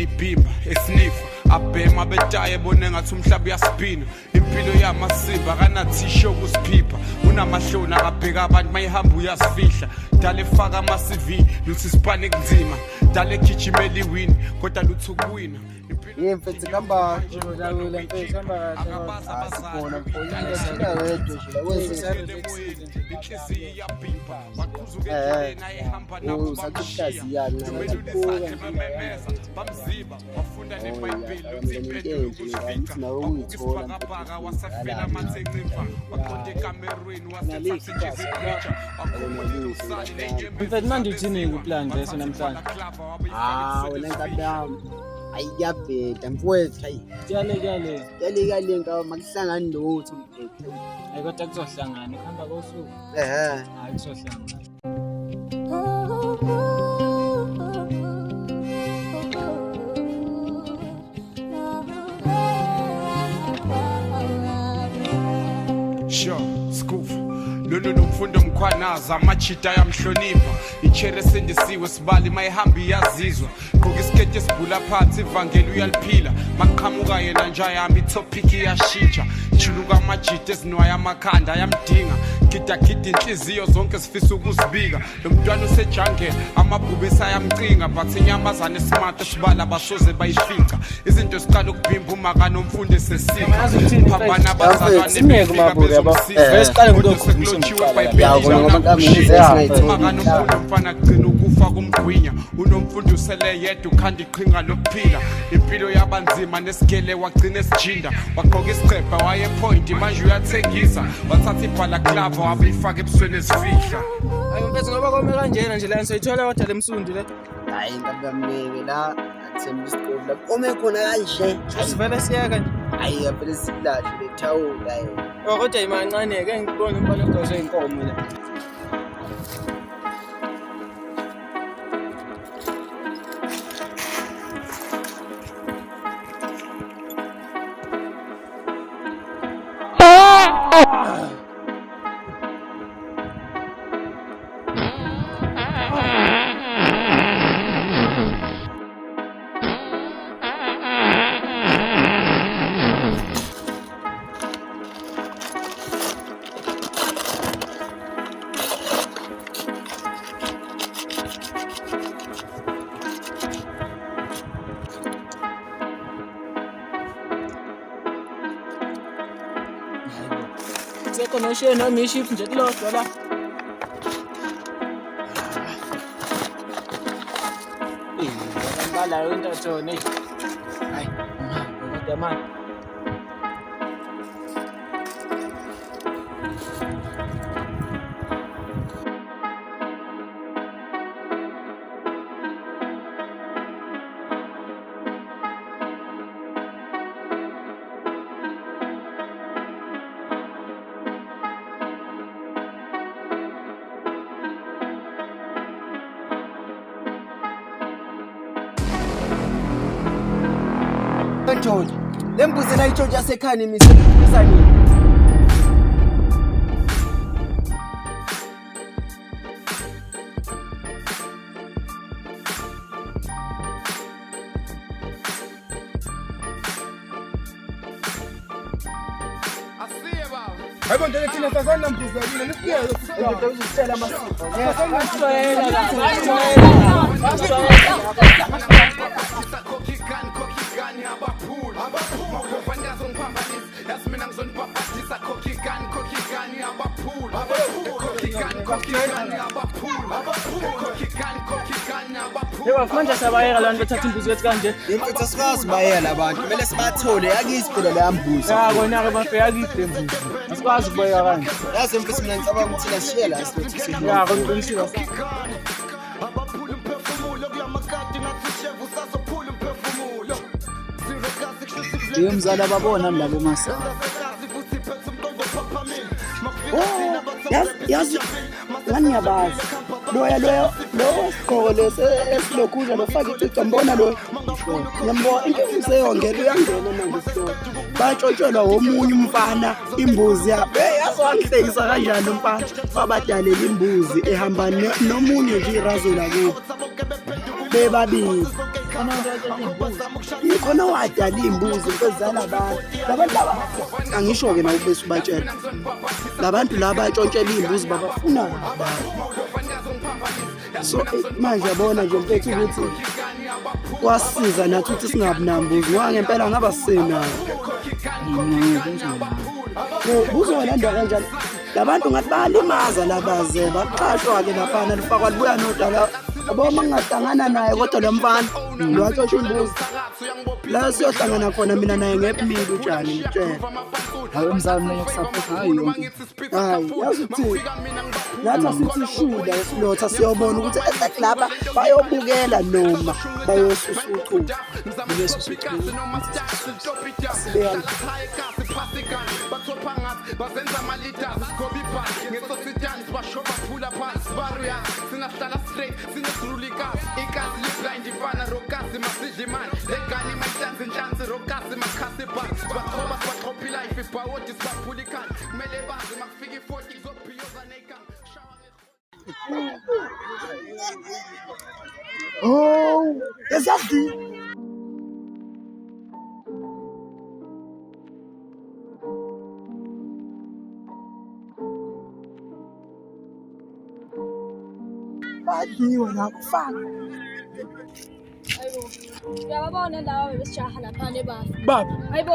libhimba esnifa abhema betaye bone ngathi umhlaba uyaspina impilo yamasimba kanathisho kusiphipha unamahloni akabheka abantu mayihamba uyasifihla dale efaka ama-CV luthi sipane kunzima dale egijimela iwini kodwa luthi ukuwina mfethu kamba jolawula mfethu kamba asibona mfowethu wedwa nje inhliziyo iyabhipha waqhuzukela ehamba nabo usakuthaziya ngathi bamemeza bamziba wafunda nebhayibheli impilo kusifica wakukisibhakabhaka wasafela amanzi encipha waqonda ekamerweni wasethatha njezepreacher wakhuluma usali lenjembe mfethu manje uthini kuplan leso namhlanje wena nkabami ayiyabheda mfowethu hayi kyale ngawo makuhlangani lutho mfethu hayi kodwa kuzohlangana kuhamba kosuku hayi kuzohlangana sure skoof lolu nomfundo omkhwanaza amachita yamhlonipha ichere sendisiwe sibali mayihamba iyazizwa gqoka isiketi esibhula phansi ivangeli uyaliphila maqhamuka yena nje yami itopic iyashintsha juluka amajita ezinwaya amakhanda ayamdinga gidagida inhliziyo zonke sifisa ukuzibika lo mntwana usejangela amabhube sayamcinga but inyamazane smart esibala basoze bayifica izinto siqala ukubhimba umaka nomfundo esesika phambana abazalwane befika bezomsiza kulotshiwe bayibheka mfana gcina ukufa kumgwinya unomfundo usele yedwa ukhanda iqhinga lokuphila impilo yabanzima nesigele wagcina esijinda waqoka isicepha wayepoint manje uyathengisa wathatha ibhala club wabifaka ebusweni esifihla hayi mfethu ngoba kome kanjena nje la soyithola kodwa lemsundi le hayi ngabamleke la athemba isikole la kome khona kanje sivele siyaka nje hayi yaphela silahle lethawula kodwa imancane ke ngibona impala edose inkomo la Sekonoshe noma ishift nje kulodwa la ngibala into thona hayi kodwa manje George lembuzi la iJoji yasekhani imisebenzi hayibo nje thina sasana mbuzi yini nifikele uzisitela amasipho yebo manje sabayeka la nto thatha imbuzi yethu kanje imfutho sikazi bayela abantu kumele sibathole yakisi phela la mbuzi kona ke bafika kide mbuzi asikwazi ukubayeka kanje yazi mfutho mina ngicabanga ukuthi la siye la sithi sihle konishiwa abaphula umphefumulo kulamakati ngathi shevu sasophula umphefumulo zero kasi nje mzala babona labo masa yazi nganiyabazi loya siqhoko esilokudla lofaka icica mbona lo ngiyambona into useyongela uyangena manje isitolo batshotshelwa omunye umfana imbuzi yabe yazowahlekisa kanjani umfana wabadalela imbuzi ehamba nomunye nje irazo lakubo bebabili Ikhona wadala iy'mbuzi nkosizana labantu laba angisho-ke nawe bese ubatshela labantu laba atshontshela iy'mbuzi babafuna so manje yabona nje mfethu ukuthi kwasiza nathi ukuthi singabi nambuzi ngoba ngempela ngaba sisenayo kuzolanda kanjani labantu ngathi bayalimaza labaze baqashwa-ke laphana lifakwa libuya nodala yabo uma ngingahlangana naye kodwa lo mfana lwatshosha imbuzi la siyohlangana khona mina naye ngepimile utshani ngitshela hayi mzali mina ngikusapotha hayi yonke hayi yazi ukuthi nathi asithi shuda esilotha siyobona ukuthi ethi laba bayobukela noma bayosusa uchuku bazenza amalitazi sigobipa ngesositani sibashoba phula phansi baruya sinahlala straight sinesilulikazi ikazi liblind ifana rokasi masidlimani legani mahlanzi nhlanzi rokasi makhasi bhasi sibathoba sibaxhopha ilife ibhawodi sibaphula ikhanda kumele bazi makufika i-40 kuzobhiyoza ney'kanga oh exactly Adiwa nakufaka Uyababona lawa besijaha laphana bafa. Baba. Hayibo,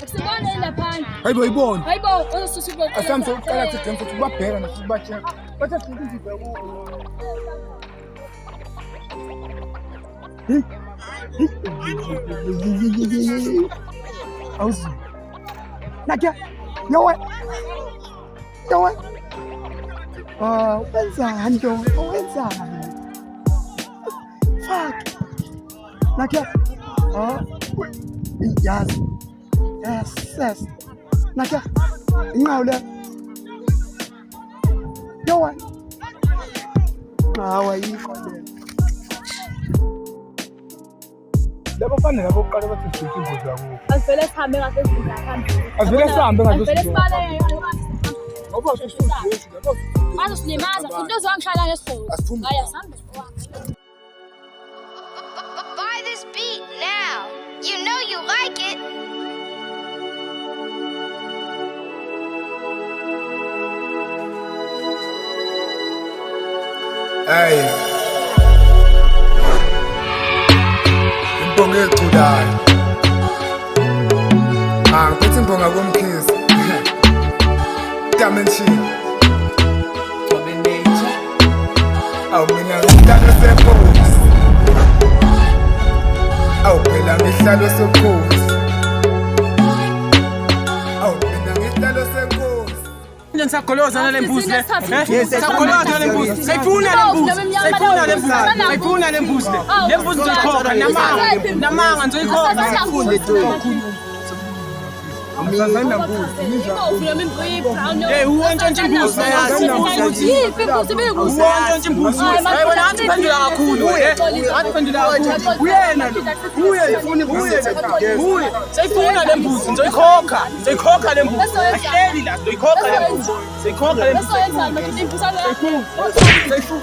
akusibone laphana. Hayibo ibona. Hayibo, osusu bo. Asamse uqala ukuthi ngeke ubabheka nasibacheka. Bathi sizinto awuzi nakya yowe wenzani wenzani fuck nakya yazi yes nakya inqawu le yowe hawa yikho le labo fana labo uqala bathi sizinto zabo. Asivele sihambe ngasezindla phambili. Asivele sihambe Asivele sibale. Ngoba sesifuthi labo. Manje silimaza futhi uzangishala ngesifo. Haya sambe. Buy this beat now. You know you like it. Hey. Imbonga eculayo. Ngithi imbonga komkhizi. Dimension. Mina ngihlalo sephosi. Phela ngihlalo sephosi. Mina ngihlalo sephosi. Ngisagoloza nale mbuzi le. Ngisagoloza nale mbuzi. Sayifuna le mbuzi. Sayifuna le mbuzi. Sayifuna le mbuzi le. Le mbuzi ngizoyikhokha namanga ngizoyikhokha. Hey, who wants to imbuzi? Hey, wena athi pendula kakhulu. Athi pendula kakhulu. Uyena lo. Uye. Sayifuna le mbuzi ngizoyikhokha. Ngizoyikhokha le mbuzi. Ahleli la ngizoyikhokha le mbuzi. Ngizoyikhokha le mbuzi. Sayifuna.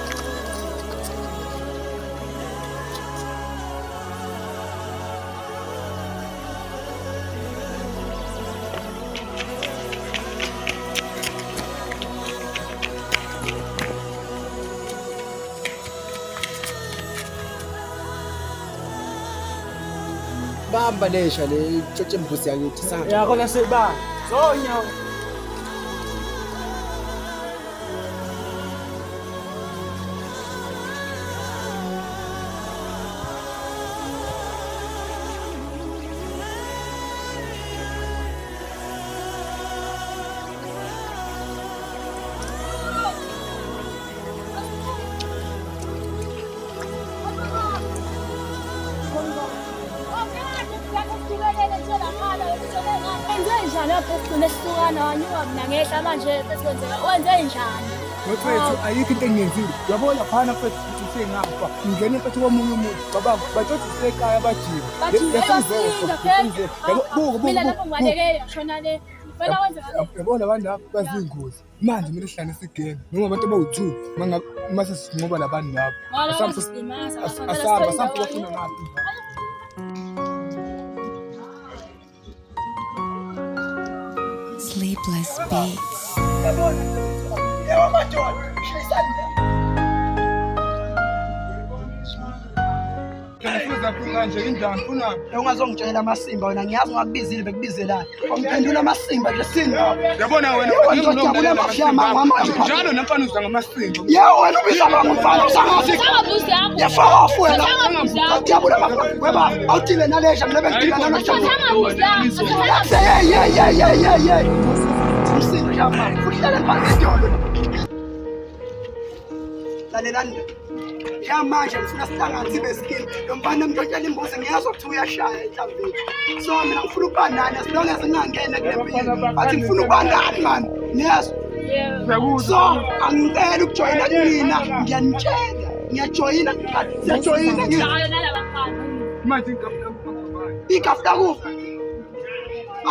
bamba lesha le tshetshe mbuzi yakithi sanga yakho laseba zonya Mfethu ayikho into engiyenzile. Yabona phana mfethu ukuthi usengafa. Ngene mfethu komunye umuntu. Baba batshothi sekhaya bajima. Yabona abantu laba bazingozi. Manje kumele sihlane sigenge. Noma abantu abawu2 mase sinqoba labantu labo. Asamba bafuna ngapi? Sleepless Beats. Yebo madoda, shayisana. Ngifuna kanje indaba ngifuna Ungazongitshela amasimba wena ngiyazi ungakubizile bekubizelana. Ongiphendula amasimba nje singa. yabona wena njalo namfana uza ngamasimba. Yebo wena ubiza ngomfana usangazi. Yafaka wena. Ngiyabula weba awuthile nalesha ngibe ngidila namashaka. Yeah. Umsinga jama. Uhlala phansi idolo. Lalelani. Manje ngifuna sihlangane sibe skin. Lo mfana emntshela imbuzi ngiyazwa ukuthi uyashaya ehlambeni. So mina ngifuna ubanana silonge singangena kulempilo. Athi ngifuna ubanana man. Niyazwa? Yeah. So angicela ukujoyina mina ngiyanitshela. Ngiyajoyina siyajoyina ngithi Manje ngikafuna ikafta kufa.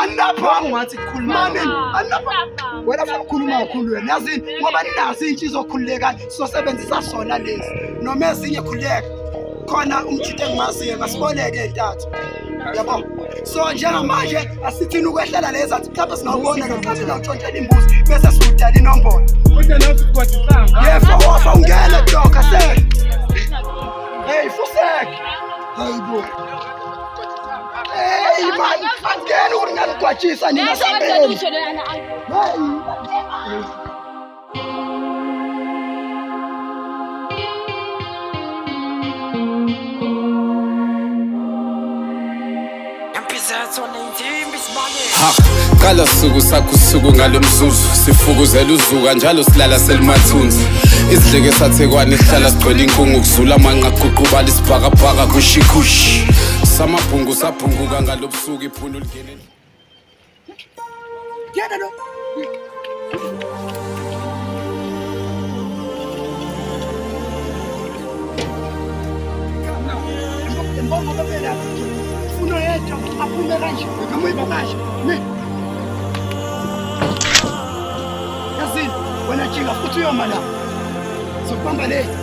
Anapha ngathi khulumane. Anapha. Wena ufuna ukukhuluma kakhulu wena. Yazini ngoba ninazi into izokhululeka sosebenzisa sona lezi. Noma ezinye khuleka. Khona umthithe engimaziyo ngasiboleke entathu. Yabo. So njengamanje asithini ukwehlela lezi athi mhlawumbe singawubona ngesikhathi nawutshontshela imbuzi bese sudala inombolo. kodwa nawe sikwazisanga. Yebo wafa ungena doka se. Hey fusek. Hayibo. Hey man, angena ukuthi ngiyagwajisa nina sambeni. Qala suku sakho usuku ngalomzuzu sifukuzela uzuka njalo silala selimathunzi isidleke sathekwane sihlala sigcwele inkungu kuzula amanqa aqhuqubala isibhakabhaka kushikushi samabhungu sabhunguka ngalobusuku iphunu lingene Gena lo. Mbongo babela. Funo yethu aphume kanje. Ngamuyibo kanje. Yazini wena jinga futhi uyoma la. Sokubamba le.